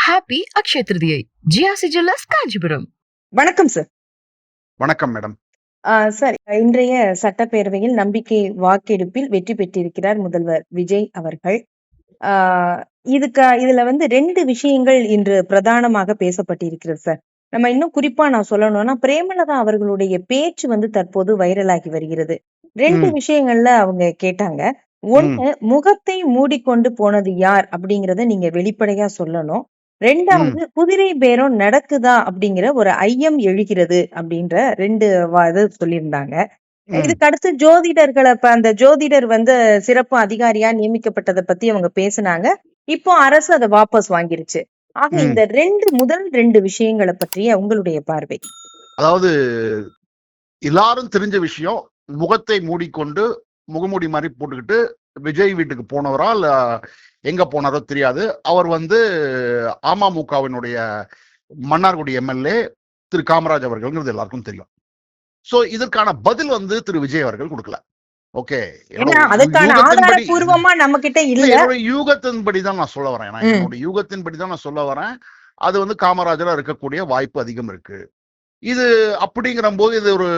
Happy Akshaya Tritiya. G R C jewellers Kanchipuram. வணக்கம் sir. வணக்கம் madam. Sir, இன்றைய சட்டப்பேரவையில் நம்பிக்கை வாக்கெடுப்பில் வெற்றி பெற்றிருக்கிறார் முதல்வர் விஜய் அவர்கள். இதுல வந்து 2 விஷயங்கள் இன்று பிரதானமாக பேசப்பட்டிருக்கிறது சார். நம்ம இன்னும் குறிப்பா நான் சொல்லணும்னா, பிரேமலதா அவர்களுடைய பேச்சு வந்து தற்போது வைரலாகி வருகிறது. 2 விஷயங்கள்ல அவங்க கேட்டாங்க. ஒண்ணு, முகத்தை மூடிக்கொண்டு போனது யார் அப்படிங்கறத நீங்க வெளிப்படையா சொல்லணும். 2வது, குதிரை பேரம் நடக்குதா அப்படிங்கிற ஒரு ஐயம் எழுகிறது அப்படின்ற 2 இது சொல்லியிருந்தாங்க. இதுக்கு அடுத்து ஜோதிடர்களை அந்த ஜோதிடர் வந்து சிறப்பு அதிகாரியா நியமிக்கப்பட்டதை பத்தி அவங்க பேசினாங்க. இப்போ அரசு அதை வாபஸ் வாங்கிருச்சு. ஆக இந்த முதல் 2 விஷயங்களை பற்றிய உங்களுடைய பார்வை. அதாவது எல்லாரும் தெரிஞ்ச விஷயம், முகத்தை மூடிக்கொண்டு முகமூடி மாதிரி போட்டுக்கிட்டு விஜய் வீட்டுக்கு போனவரா இல்ல எங்க போனாரோ தெரியாது. அவர் வந்து அமமுகவினுடைய மன்னார்குடி எம்எல்ஏ திரு காமராஜ் அவர்கள்ங்கிறது எல்லாருக்கும் தெரியும். சோ இதற்கான பதில் வந்து திரு விஜய் அவர்கள் கொடுக்கல. ஓகே, ஆதாரபூர்வமா நம்ம கிட்ட இல்ல. என்னோட யூகத்தின்படிதான் நான் சொல்ல வரேன். என்னோட யூகத்தின்படிதான் நான் சொல்ல வரேன். அது வந்து காமராஜரா இருக்கக்கூடிய வாய்ப்பு அதிகம் இருக்கு. இது அப்படிங்கிற போது இது ஒரு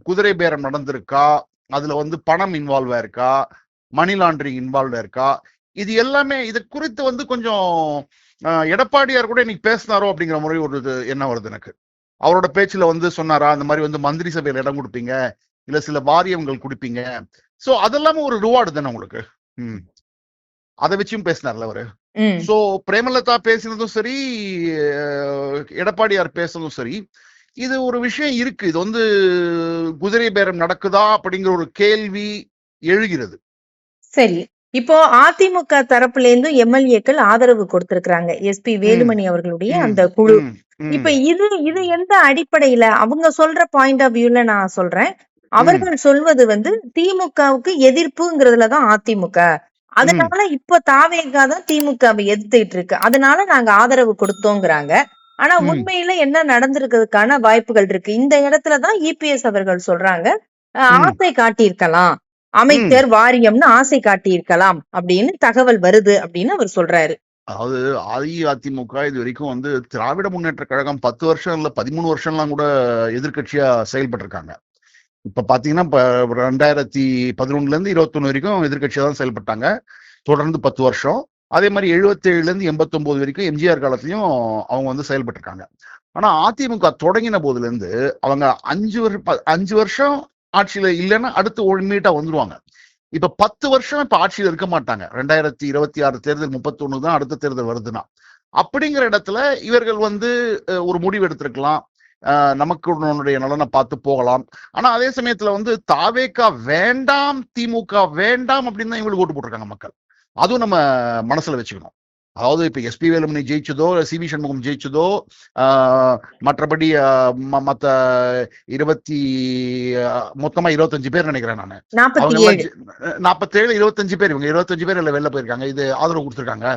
குதிரை பேரம் நடந்திருக்கா, அதுல வந்து பணம் இன்வால்வ் ஆயிருக்கா, மணி லாண்டரிங் இன்வால்வ் ஆயிருக்கா, இது எல்லாமே இது குறித்து வந்து கொஞ்சம் எடப்பாடியார் கூட இன்னைக்கு பேசினாரோ அப்படிங்கிற முறை ஒரு என்ன வருது எனக்கு. அவரோட பேச்சுல வந்து சொன்னாரா, அந்த மாதிரி வந்து மந்திரி சபையில இடம் கொடுப்பீங்க, இல்ல சில வாரியங்கள் கொடுப்பீங்க, சோ அதெல்லாமே ஒரு ரிவார்டு தானே உங்களுக்கு. அதை வச்சும் பேசினார்ல அவரு. சோ பிரேமலதா பேசினதும் சரி, எடப்பாடியார் பேசினதும் சரி, இது ஒரு விஷயம் இருக்கு. இது வந்து குதிரை பேரம் நடக்குதா அப்படிங்கிற ஒரு கேள்வி எழுகிறது. சரி, இப்போ அதிமுக தரப்புல இருந்து எம்எல்ஏக்கள் ஆதரவு கொடுத்திருக்காங்க எஸ்பி வேலுமணி அவர்களுடைய அந்த குழு. இப்ப இது எந்த அடிப்படையில அவங்க சொல்ற பாயிண்ட் ஆஃப் வியூல நான் சொல்றேன். அவர்கள் சொல்வது வந்து திமுகவுக்கு எதிர்ப்புங்கிறதுலதான் அதிமுக, அதனால இப்ப தாவேகா தான் திமுகவை எதிர்த்துட்டு இருக்கு, அதனால நாங்க ஆதரவு கொடுத்தோங்கிறாங்க. ஆனா உண்மையில என்ன நடந்திருக்கிறதுக்கான வாய்ப்புகள் இருக்கு. இந்த இடத்துலதான் இபிஎஸ் அவர்கள் சொல்றாங்க, ஆசை காட்டியிருக்கலாம், அமைச்சர் வாரியம்னு ஆசை காட்டியிருக்கலாம் அப்படின்னு தகவல் வருது அப்படின்னு அவர் சொல்றாரு. அதாவது அஇஅதிமுக இது வரைக்கும் வந்து திராவிட முன்னேற்ற கழகம் 10 வருஷம் இல்ல 13 வருஷம்லாம் கூட எதிர்கட்சியா செயல்பட்டு இருக்காங்க. இப்ப பாத்தீங்கன்னா 2011 இருந்து 21 வரைக்கும் எதிர்கட்சியா தான் செயல்பட்டாங்க, தொடர்ந்து 10 வருஷம். அதே மாதிரி 77 இருந்து 89 வரைக்கும் எம்ஜிஆர் காலத்திலயும் அவங்க வந்து செயல்பட்டு இருக்காங்க. ஆனா அதிமுக தொடங்கின போதுல இருந்து அவங்க 5 வருஷம் ஆட்சியில இல்லைன்னா அடுத்து ஒழுமீட்டா வந்துருவாங்க. இப்ப 10 வருஷம் இப்ப ஆட்சியில இருக்க மாட்டாங்க. 2026 தேர்தல் 31 தான் அடுத்த தேர்தல் வருதுன்னா, அப்படிங்கிற இடத்துல இவர்கள் வந்து ஒரு முடிவு எடுத்திருக்கலாம், நமக்கு நலனை பார்த்து போகலாம். ஆனா அதே சமயத்துல வந்து தாவேகா வேண்டாம், திமுக வேண்டாம் அப்படின்னு தான் இவங்களுக்கு ஓட்டு போட்டிருக்காங்க மக்கள். அதுவும் நம்ம மனசுல வச்சுக்கணும். அதாவது இப்ப எஸ்பி வேலுமணி ஜெயிச்சதோ, சிவி சண்முகம் ஜெயிச்சதோ, மற்றபடி மத்த மொத்தமா 25 பேர் நினைக்கிறேன் நானு, 47 25 பேர், இவங்க 25 பேர் எல்லாம் வெளில போயிருக்காங்க, இது ஆதரவு கொடுத்திருக்காங்க.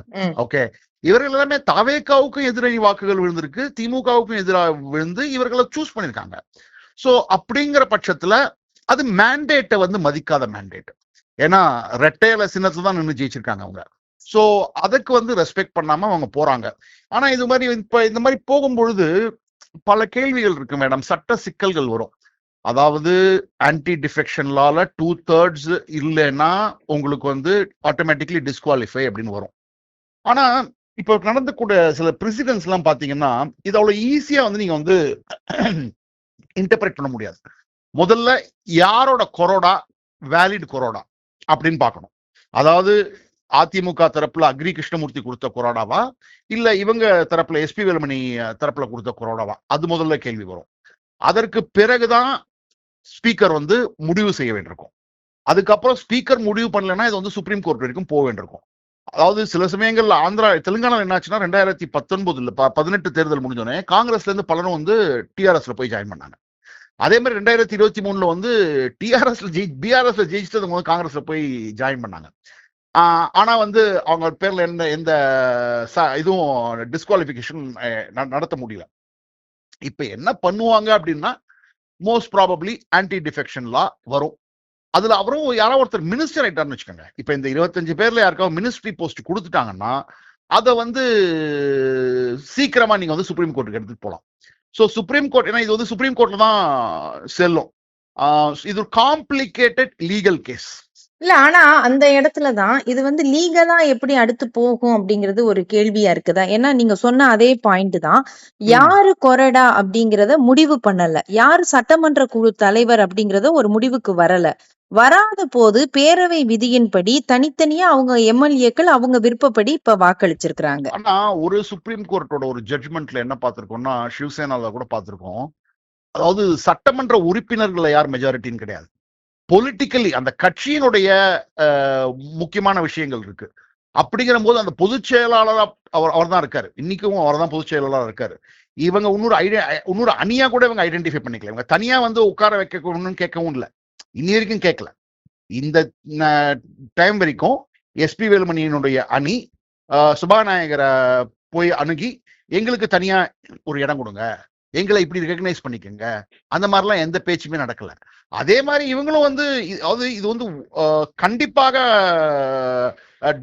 ஓகே, இவர்கள் எல்லாமே தவேகாவுக்கும் எதிரணி வாக்குகள் விழுந்திருக்கு, திமுகவுக்கும் எதிராக விழுந்து இவர்களை சூஸ் பண்ணிருக்காங்க. சோ அப்படிங்கிற பட்சத்துல அது மேண்டேட்டை வந்து மதிக்காத மேண்டேட். ஏன்னா ரெட்டையில சின்னத்துல தான் நின்று ஜெயிச்சிருக்காங்க அவங்க. சோ அதுக்கு வந்து ரெஸ்பெக்ட் பண்ணாம அவங்க போறாங்க. ஆனா இது மாதிரி இப்ப இந்த மாதிரி போகும்பொழுது பல கேள்விகள் இருக்கு மேடம், சட்ட சிக்கல்கள் வரும். அதாவது ஆன்டி டிஃபெக்ஷன் லால 2/3 இல்லைன்னா உங்களுக்கு வந்து ஆட்டோமேட்டிக்லி டிஸ்குவாலிஃபை அப்படின்னு வரும். ஆனா இப்ப நடந்தக்கூடிய சில பிரசிடென்ட்ஸ் எல்லாம் பாத்தீங்கன்னா இது அவ்வளவு ஈஸியா வந்து நீங்க வந்து இன்டர்பிரேட் பண்ண முடியாது. முதல்ல யாரோட கொரோடா வேலிட் கொரோடா அப்படின்னு பார்க்கணும். அதாவது அதிமுக தரப்புல அக்ரி கிருஷ்ணமூர்த்தி கொடுத்த கொரோடாவா, இல்ல இவங்க தரப்புல எஸ்பி வேலுமணி தரப்புல கொடுத்த கொரோடாவா, அது முதல்ல கேள்வி வரும். அதற்கு பிறகுதான் ஸ்பீக்கர் வந்து முடிவு செய்ய வேண்டியிருக்கும். அதுக்கப்புறம் ஸ்பீக்கர் முடிவு பண்ணலன்னா இது வந்து சுப்ரீம் கோர்ட் வரைக்கும் போக வேண்டியிருக்கும். அதாவது சில சமயங்கள்ல தெலுங்கானால என்னாச்சுன்னா 2019 18 தேர்தல் முடிஞ்சோடனே காங்கிரஸ்ல இருந்து பலரும் வந்து டிஆர்எஸ்ல போய் ஜாயின் பண்ணாங்க. அதே மாதிரி 2023 வந்து பிஆர்எஸ்ல ஜெயிச்சுட்டு காங்கிரஸ்ல போய் ஜாயின் பண்ணாங்க. ஆனா வந்து அவங்க பேர்ல எந்த இதுவும் டிஸ்குவாலிபிகேஷன் நடத்த முடியல. இப்ப என்ன பண்ணுவாங்க அப்படின்னா, மோஸ்ட் ப்ராபப்ளி ஆன்டி டிஃபெக்ஷன் லா வரும். அதுல அவரும் யாராவது ஒருத்தர் மினிஸ்டர் ஆயிட்டாருன்னு வச்சுக்கோங்க. இப்ப இந்த 25 பேர்ல யாருக்காவது மினிஸ்ட்ரி போஸ்ட் கொடுத்துட்டாங்கன்னா அதை வந்து சீக்கிரமா நீங்க வந்து சுப்ரீம் கோர்ட்டுக்கு எடுத்துட்டு போகலாம். ஸோ சுப்ரீம் கோர்ட், ஏன்னா இது வந்து சுப்ரீம் கோர்ட்ல தான் செல்லும். இது ஒரு காம்ப்ளிகேட்டட் லீகல் கேஸ். இல்ல ஆனா அந்த இடத்துலதான் இது வந்து லீகலா எப்படி அடுத்து போகும் அப்படிங்கிறது ஒரு கேள்வியா இருக்குதா? ஏன்னா நீங்க சொன்ன அதே பாயிண்ட் தான். யாரு கொறடா அப்படிங்கறத முடிவு பண்ணல, யாரு சட்டமன்ற குழு தலைவர் அப்படிங்கறத ஒரு முடிவுக்கு வரல. வராத போது பேரவை விதியின்படி தனித்தனியா அவங்க எம்எல்ஏக்கள் அவங்க விருப்பப்படி இப்ப வாக்களிச்சிருக்கிறாங்க. ஆனா ஒரு சுப்ரீம் கோர்ட்டோட ஒரு ஜட்ஜ்மெண்ட்ல என்ன பார்த்திருக்கோம்னா, சிவசேனால கூட பார்த்திருக்கோம். அதாவது சட்டமன்ற உறுப்பினர்கள் யார் மெஜாரிட்டின்னு கிடையாது, பொலிட்டிக்கலி அந்த கட்சியினுடைய முக்கியமான விஷயங்கள் இருக்கு. அப்படிங்கிற போது அந்த பொதுச் செயலாளரா அவர் தான் இருக்காரு. இன்னைக்கும் அவர் தான் பொதுச் செயலாளராக இருக்காரு. இவங்க இன்னொரு அணியா கூட இவங்க ஐடென்டிஃபை பண்ணிக்கல. இவங்க தனியா வந்து உட்கார வைக்கணும்னு கேட்கவும் இல்லை, இன்னி வரைக்கும் கேட்கல. இந்த டைம் வரைக்கும் எஸ்பி வேலுமணியினுடைய அணி சபாநாயகரை போய் அணுகி எங்களுக்கு தனியா ஒரு இடம் கொடுங்க, எங்களை இப்படி ரெகக்னைஸ் பண்ணிக்கோங்க, அந்த மாதிரிலாம் எந்த பேச்சுமே நடக்கல. அதே மாதிரி இவங்களும் வந்து இது வந்து கண்டிப்பாக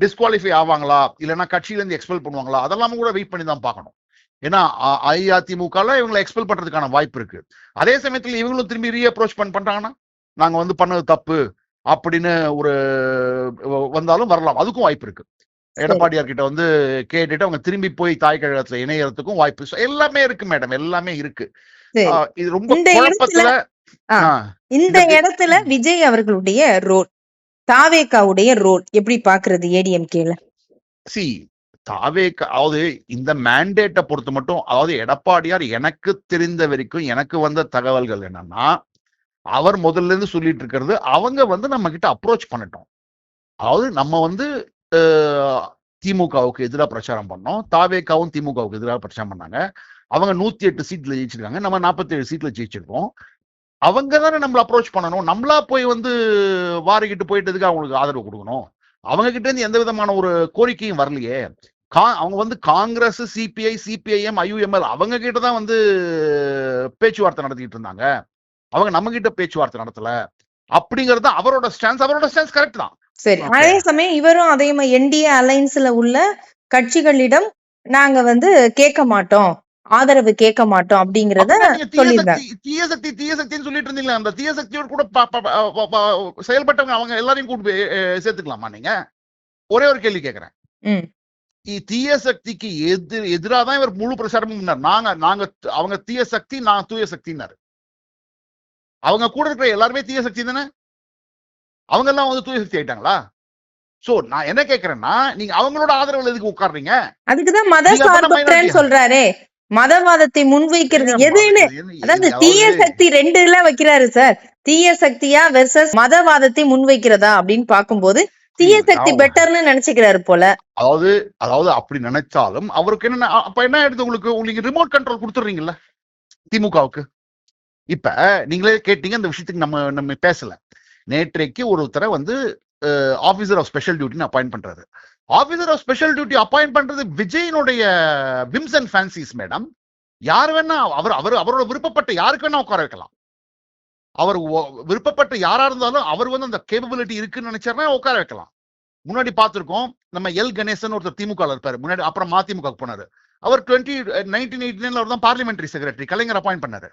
டிஸ்குவாலிஃபை ஆவாங்களா இல்லைன்னா கட்சியில இருந்து எக்ஸ்பெல் பண்ணுவாங்களா, அதெல்லாம் கூட வெயிட் பண்ணி தான் பார்க்கணும். ஏன்னா அஇஅதிமுக இவங்களை எக்ஸ்பெல் பண்றதுக்கான வாய்ப்பு இருக்கு. அதே சமயத்தில் இவங்களும் திரும்பி ரீஅப்ரோச் பண்றாங்கன்னா நாங்க வந்து பண்ணது தப்பு அப்படின்னு ஒரு வந்தாலும் வரலாம், அதுக்கும் வாய்ப்பு இருக்கு. எடப்பாடியார் கிட்ட வந்து கேட்டுட்டு அவங்க திரும்பி போய் தாய் கழகத்துல இணையறதுக்கும் வாய்ப்பு எல்லாமே இருக்கு மேடம், எல்லாமே இருக்கு. இது ரொம்ப குழப்பத்துல. இந்த இடத்துல விஜய் அவர்களுடைய ரோல், தாவேகாவுடைய ரோல் எப்படி பாக்குறது ஏடிஎம்கேல? தாவேகா, அதாவது இந்த மேண்டேட்டை பொறுத்த மட்டும், அதாவது எடப்பாடியார் எனக்கு தெரிந்த வரைக்கும் எனக்கு வந்த தகவல்கள் என்னன்னா, அவர் முதல்ல இருந்து சொல்லிட்டு இருக்கிறது அவங்க வந்து நம்ம கிட்ட அப்ரோச் பண்ணட்டும். அதாவது நம்ம வந்து திமுகவுக்கு எதிராக பிரச்சாரம் பண்ணோம், தாவேகாவும் திமுகவுக்கு எதிராக பிரச்சாரம் பண்ணாங்க. அவங்க 108 சீட்ல ஜெயிச்சிருக்காங்க, நம்ம 47 சீட்ல ஜெயிச்சிருக்கோம். அவங்க தானே நம்மள அப்ரோச் பண்ணணும். நம்மளா போய் வந்து வாரிக்கிட்டு போயிட்டதுக்கு அவங்களுக்கு ஆதரவு கொடுக்கணும். அவங்க கிட்ட இருந்து எந்த விதமான ஒரு கோரிக்கையும் வரலையே. அவங்க வந்து காங்கிரஸ், சிபிஐ, சிபிஐஎம், ஐயுஎம்எல் அவங்க கிட்ட தான் வந்து பேச்சுவார்த்தை நடத்திட்டு இருந்தாங்க. அவங்க நம்ம கிட்ட பேச்சுவார்த்தை நடத்தல அப்படிங்கறது அவரோட ஸ்டான்ஸ் கரெக்ட் தான். சரி, அதே சமயம் இவரும் அதே மாதிரி என்டிஏ அலைன்ஸ்ல உள்ள கட்சிகளிடம் நாங்க வந்து கேட்க மாட்டோம், ஆதரவு கேட்க மாட்டோம் அப்படிங்கறத சொல்லியிருந்தாங்க. தீயசக்தின்னு சொல்லிட்டு இருந்தீங்களா, அந்த தீயசக்தியோட கூட செயல்பட்டவங்க அவங்க எல்லாரையும் கூட்டு சேர்த்துக்கலாமா? நீங்க ஒரே ஒரு கேள்வி கேட்கிறேன். தீய சக்திக்கு எதிராக தான் இவர் முழு பிரச்சாரமும் நாங்க அவங்க தீய சக்தி, நான் தூய சக்தினாரு. அவங்க கூட இருக்கிற எல்லாருமே தீய சக்தி தானே, அவங்க எல்லாம் வந்து தூய சக்தி ஆயிட்டாங்களா? சோ நான் என்ன கேக்குறேன்னா, நீங்க அவங்களோட ஆதரவுல எதுக்கு உட்கார்றீங்க? அதுக்குதான் மத சார்பற்றேன்னு சொல்றாரே, மதவாதத்தை முன்வைக்கிறது எதுன்னு. அதாவது தீய சக்தி 2 வைக்கிறாரு சார், தீய சக்தியா வெர்சஸ் மதவாதத்தை முன்வைக்கிறதா அப்படின்னு பாக்கும்போது தீய சக்தி பெட்டர்னு நினைச்சுக்கிறாரு போல. அதாவது அப்படி நினைச்சாலும் அவருக்கு என்ன, அப்ப என்ன எடுத்து உங்களுக்கு ரிமோட் கண்ட்ரோல் கொடுத்துறீங்கல்ல திமுகவுக்கு. இப்ப நீங்களே கேட்டீங்க, இந்த விஷயத்துக்கு நம்ம பேசல. நேற்றைக்கு ஒருத்தரை வந்து ஆபீசர் ஆஃப் ஸ்பெஷல் டியூட்டின்னு அப்பாயிண்ட் பண்றாரு. Officer of special duty appoint பண்றது விஜயனுடைய விம்ஸ் அண்ட் ஃபேன்சிஸ் மேடம். யார் வேணா அவரோட விருப்பப்பட்ட யாருக்கு வேணா உட்கார வைக்கலாம். அவர் விருப்பப்பட்ட யாரா இருந்தாலும் அவர் வந்து அந்த கேப்பபிலிட்டி இருக்குன்னு நினைச்சாருன்னா உட்கார வைக்கலாம். முன்னாடி பார்த்திருக்கோம், நம்ம எல் கணேசன் ஒருத்தர் திமுக இருப்பாரு, முன்னாடி அப்புறம் மதிமுக போனாரு. அவர் 1989 தான் பார்லிமெண்டரி செக்ரட்டரி கலைஞர் அப்பாயிண்ட் பண்ணாரு.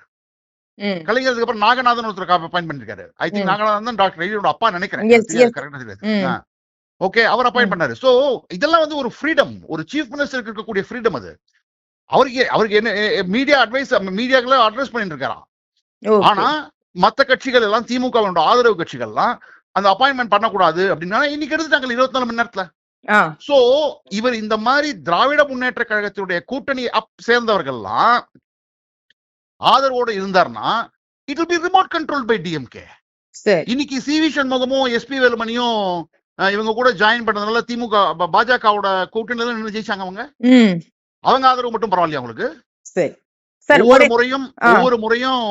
கலைஞருக்கு அப்புறம் நாகநாதன் ஒருத்தர் அப்பாயிண்ட் பண்ணிருக்காரு. ஐ திங்க் நாகநாதன் தான் டாக்டர் ரெட்டியோட அப்பா நினைக்கிறேன். ஓகே, அவர் அப்பாயிண்ட் பண்ணாரு. சோ இதெல்லாம் வந்து ஒரு ஃப்ரீடம், ஒரு சீஃப் மினிஸ்டருக்கு இருக்கக்கூடிய ஃப்ரீடம். அது அவருக்கு என்ன மீடியா அட்வைஸ், மீடியாக்களை அட்வைஸ் பண்ணிட்டு இருக்காராம். ஆனா மத்த கட்சிகள் எல்லாம், திமுக ஆதரவு கட்சிகள் எல்லாம் அந்த அப்பாயின்மெண்ட் பண்ணக்கூடாது அப்படின்னா இன்னைக்கு எடுத்துட்டாங்க 24 மணி நேரத்துல. சோ இவர் இந்த மாதிரி திராவிட முன்னேற்ற கழகத்தினுடைய கூட்டணி சேர்ந்தவர்கள்லாம் ஆதரவோட இருந்தார்னா it will be remote control by DMK. இன்னைக்கு சிவி சண்முகமும் எஸ்பி வேலுமணியும் இவங்க கூட ஜாயின் பண்ணதுனால திமுக பாஜகவோட கூட்டணியில நின்று ஜெயிச்சாங்க. அவங்க ஆதரவு மட்டும் பரவாயில்லையா உங்களுக்கு? ஒவ்வொரு முறையும்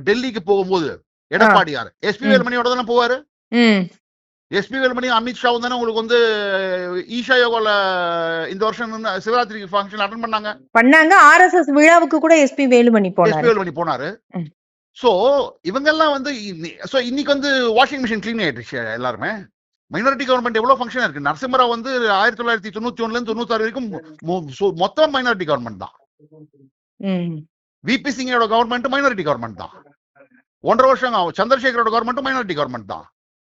டெல்லிக்கு போகும்போது எடப்பாடியார் எஸ்பி வேலுமணியோட தானே போவாரு. எஸ்பி வேலுமணி அமித்ஷாவும் தானே உங்களுக்கு வந்து ஈஷா யோகால இந்த வருஷம் சிவராத்திரி ஃபங்க்ஷன் அட்டெண்ட் பண்ணாங்க. ஆர்எஸ்எஸ் விழாவுக்கு கூட எஸ்பி வேலுமணி போனாரு. சோ இவங்க எல்லாம் வந்து இன்னைக்கு வந்து வாஷிங் மிஷின் கிளீன் ஆயிடுச்சு எல்லாருமே. மைனாரிட்டி கவர்மெண்ட் எவ்வளவு ஃபங்க்ஷன் இருக்கு. நரசிம்மராவ் வந்து 1991 இருந்து 96 வரைக்கும் மொத்தம் மைனாரிட்டி கவர்மெண்ட் தான். விபி சிங்கோட கவர்மெண்ட் மைனாரிட்டி கவர்மெண்ட் தான். 1.5 வருஷம் சந்திரசேகரோட கவர்மெண்ட் மைனாரிட்டி கவர்மெண்ட் தான்.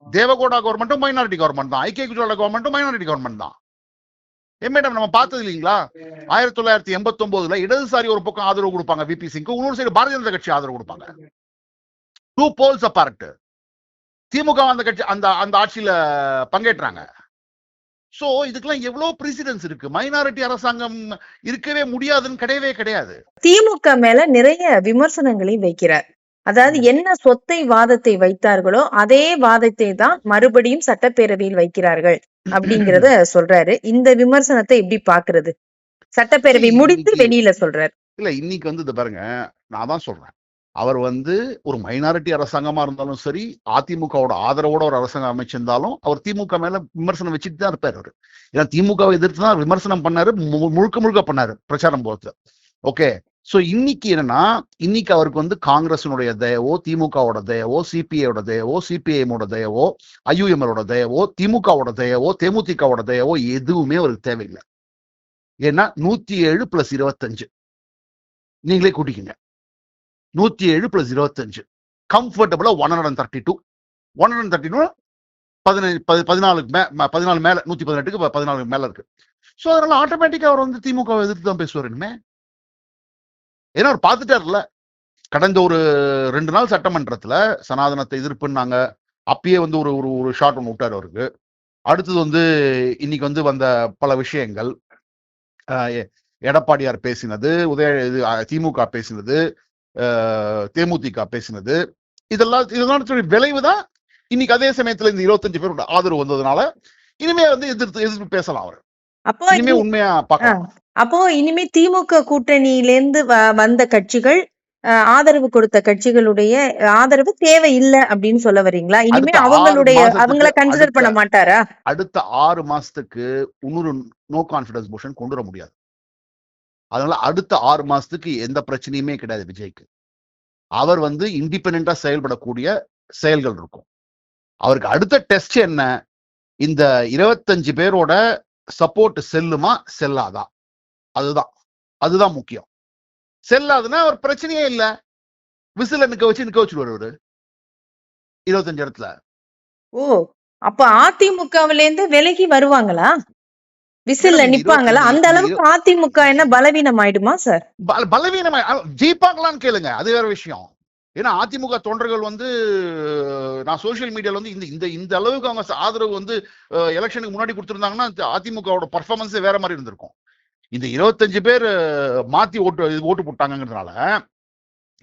தேவகோடா கவர்மெண்ட்டும் மைனாரிட்டி கவர்மெண்ட் தான். ஐக்கிய குஜராத் கவர்மெண்ட்டும் மைனாரிட்டி கவர்மெண்ட் தான். மேடம் நம்ம பார்த்தது இல்லைங்களா, 1989 இடதுசாரி ஒரு பக்கம் ஆதரவு கொடுப்பாங்க விபி சிங்க்கு, இன்னொரு சைடு பாரதிய ஜனதா கட்சி ஆதரவு கொடுப்பாங்க. 2 poles apart. திமுக அந்த கட்சி அந்த ஆட்சியில பங்கேற்றாங்க. சோ இதுக்கெல்லாம் எவ்வளவு பிரசிடென்ஸ் இருக்கு. மைனாரிட்டி அரசாங்கம் இருக்கவே முடியாதுன்னு கிடையவே கிடையாது. திமுக மேல நிறைய விமர்சனங்களை வைக்கிறார். அதாவது என்ன சொத்தை வாதத்தை வைத்தார்களோ அதே வாதத்தை தான் மறுபடியும் சட்டப்பேரவையில் வைக்கிறார்கள் அப்படிங்கறத சொல்றாரு. இந்த விமர்சனத்தை எப்படி பாக்குறது? சட்டப்பேரவை முடித்து வெளியில சொல்றாரு. இல்ல இன்னைக்கு வந்து இது பாருங்க, நான் தான் சொல்றேன், அவர் வந்து ஒரு மைனாரிட்டி அரசாங்கமா இருந்தாலும் சரி, அதிமுகவோட ஆதரவோட ஒரு அரசாங்கம் அமைச்சிருந்தாலும் அவர் திமுக மேல விமர்சனம் வச்சுட்டு தான் இருப்பாரு அவரு. ஏன்னா திமுகவை எதிர்த்து தான் விமர்சனம் பண்ணாரு, முழுக்க பண்ணாரு பிரச்சாரம் போது. ஓகே, சோ இன்னைக்கு என்னன்னா, இன்னைக்கு அவருக்கு வந்து காங்கிரசினுடைய தயவோ, திமுகவோட தயவோ, சிபிஐயோட தயவோ, சிபிஐஎமோட தயவோ, ஐயுஎம்எலோட தயவோ, திமுகவோட தயவோ, தேமுதிகவோட தயவோ எதுவுமே அவருக்கு தேவையில்லை. ஏன்னா 107 + 25 நீங்களே கூட்டிக்கீங்க. 107 + 25 கம்ஃபர்டபுளா 132. 132 14 மேல 118க்கு 14 மேல இருக்கு. சோ அதனால ஆட்டோமேட்டிக்கா அவர் வந்து திமுக எதிர்த்து தான் பேசுவார் இனிமே. ஏன்னா அவர் பார்த்துட்டாருல, கடந்த ஒரு 2 நாள் சட்டமன்றத்துல சனாதனத்தை எதிர்ப்புன்னாங்க, அப்பயே வந்து ஒரு ஷாட் ஒன்று விட்டாரு அவருக்கு. அடுத்தது வந்து இன்னைக்கு வந்து வந்த பல விஷயங்கள், எடப்பாடியார் பேசினது, திமுக பேசினது, தேமுதிக பேசினது, இதெல்லாம் விளைவுதான் இன்னைக்கு அதே சமயத்துல இந்த 25 பேரோட ஆதரவு வந்ததுனால இனிமே வந்து எதிர்ப்பு பேசலாம் அவர். அப்போ இனிமே உண்மையா பார்க்கலாம். அப்போ இனிமே திமுக கூட்டணியிலேருந்து வந்த கட்சிகள், ஆதரவு கொடுத்த கட்சிகளுடைய ஆதரவு தேவையில்லை அப்படின்னு சொல்ல வரீங்களா? இனிமே அவங்கள கன்சிடர் பண்ண மாட்டாரா? அடுத்த 6 மாசத்துக்கு இன்னொரு நோ கான்பிடன்ஸ் மோஷன் கொண்டு வர முடியாது. அதனால அடுத்த 6 மாசத்துக்கு எந்த பிரச்சனையுமே கிடையாது விஜய்க்கு. அவர் வந்து இண்டிபெண்டா செயல்படக்கூடிய செயல்கள் இருக்கும். அவருக்கு அடுத்த டெஸ்ட் என்ன, இந்த 25 பேரோட சப்போர்ட் செல்லுமா செல்லாதா, அதுதான் முக்கியம். செல்லாதுன்னா ஒரு பிரச்சனையே இல்ல, விசில நிக்க வச்சுடுவாரு அவரு 25 இடத்துல. ஓ, அப்ப அதிமுகவில இருந்து விலகி வருவாங்களா? விசில்ல நிப்பாங்களா? அந்த அளவுக்கு அதிமுக என்ன பலவீனம் ஆயிடுமா சார்? பலவீனம் ஜெயிப்பாங்களான்னு கேளுங்க, அது வேற விஷயம். ஏன்னா அதிமுக தொண்டர்கள் வந்து நான் சோசியல் மீடியால வந்து இந்த அளவுக்கு அவங்க ஆதரவு வந்து எலெக்ஷனுக்கு முன்னாடி கொடுத்திருந்தாங்கன்னா அதிமுகவோட பர்ஃபார்மன்ஸே வேற மாதிரி இருந்திருக்கும். இந்த 25 பேர் மாத்தி ஓட்டு போட்டாங்கிறதுனால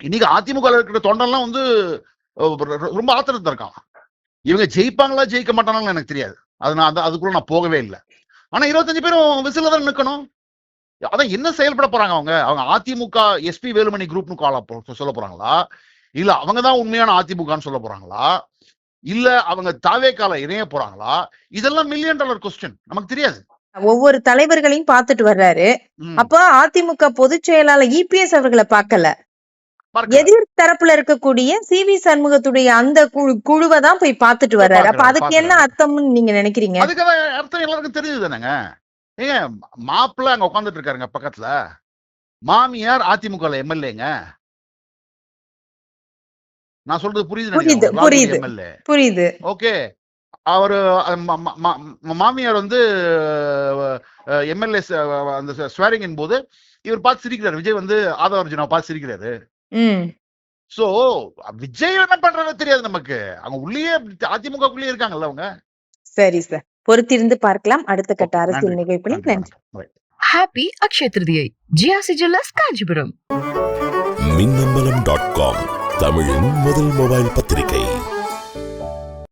இன்னைக்கு அதிமுக இருக்கிற தொண்டர்லாம் வந்து ரொம்ப ஆத்திரத்துல இருக்கான். இவங்க ஜெயிப்பாங்களா ஜெயிக்க மாட்டாங்கன்னு எனக்கு தெரியாது, அதுக்குள்ள நான் போகவே இல்லை. ஆனா 25 பேரும் விசில தான் நிக்கணும். அதான் என்ன செயல்பட போறாங்க அவங்க அதிமுக எஸ்பி வேலுமணி குரூப்னு சொல்ல போறாங்களா, இல்ல அவங்கதான் உண்மையான அதிமுகன்னு சொல்ல போறாங்களா, இல்ல அவங்க தாவேக்கால இணைய போறாங்களா? இதெல்லாம் $1 மில்லியன் கொஸ்டின், நமக்கு தெரியாது. ஒவ்வொரு தலைவர்களையும் பார்த்துட்டு வர்றாரு. அப்ப அதிமுக பொதுச் செயலாளர் இபிஎஸ் அவர்களை பார்க்கல, எதிர் தரப்புல இருக்கக்கூடிய சிவி சண்முகத்துடைய அந்த குழுவை தான் போய் பார்த்துட்டு வர்றாரு. அப்ப அதுக்கு என்ன அர்த்தம்னு நீங்க நினைக்கிறீங்க? அதுக்கு அர்த்தம் எல்லாருக்கும் தெரியுது தானேங்க. ஏங்க, மாப்பிள்ள அங்க உட்காந்துட்டு இருக்காருங்க பக்கத்துல, மாமியார் அதிமுக எம்எல்ஏங்க. நான் சொல்றது புரியுது. ஓகே, அவரு மாமியார் வந்து எம்எல்ஏ அந்த ஸ்வேரிங் போது இவர் பார்த்து சிரிக்கிறாரு, விஜய் வந்து ஆதவ அர்ஜுனாவை பார்த்து சிரிக்கிறாரு. சோ விஜய் என்ன பண்றது தெரியாது நமக்கு, அவங்க உள்ளே அதிமுகக்குள்ளே இருக்காங்கல்ல அவங்க. சரி சார், பொறுத்திருந்து பார்க்கலாம் அடுத்த கட்ட அரசியல் நிகழ்வுகளை. நன்றி. Happy Akshaya Tritiya. G R C jewellers Kanchipuram. மின்னம்பலம்.com தமிழின் முதல் மொபைல் பத்திரிகை.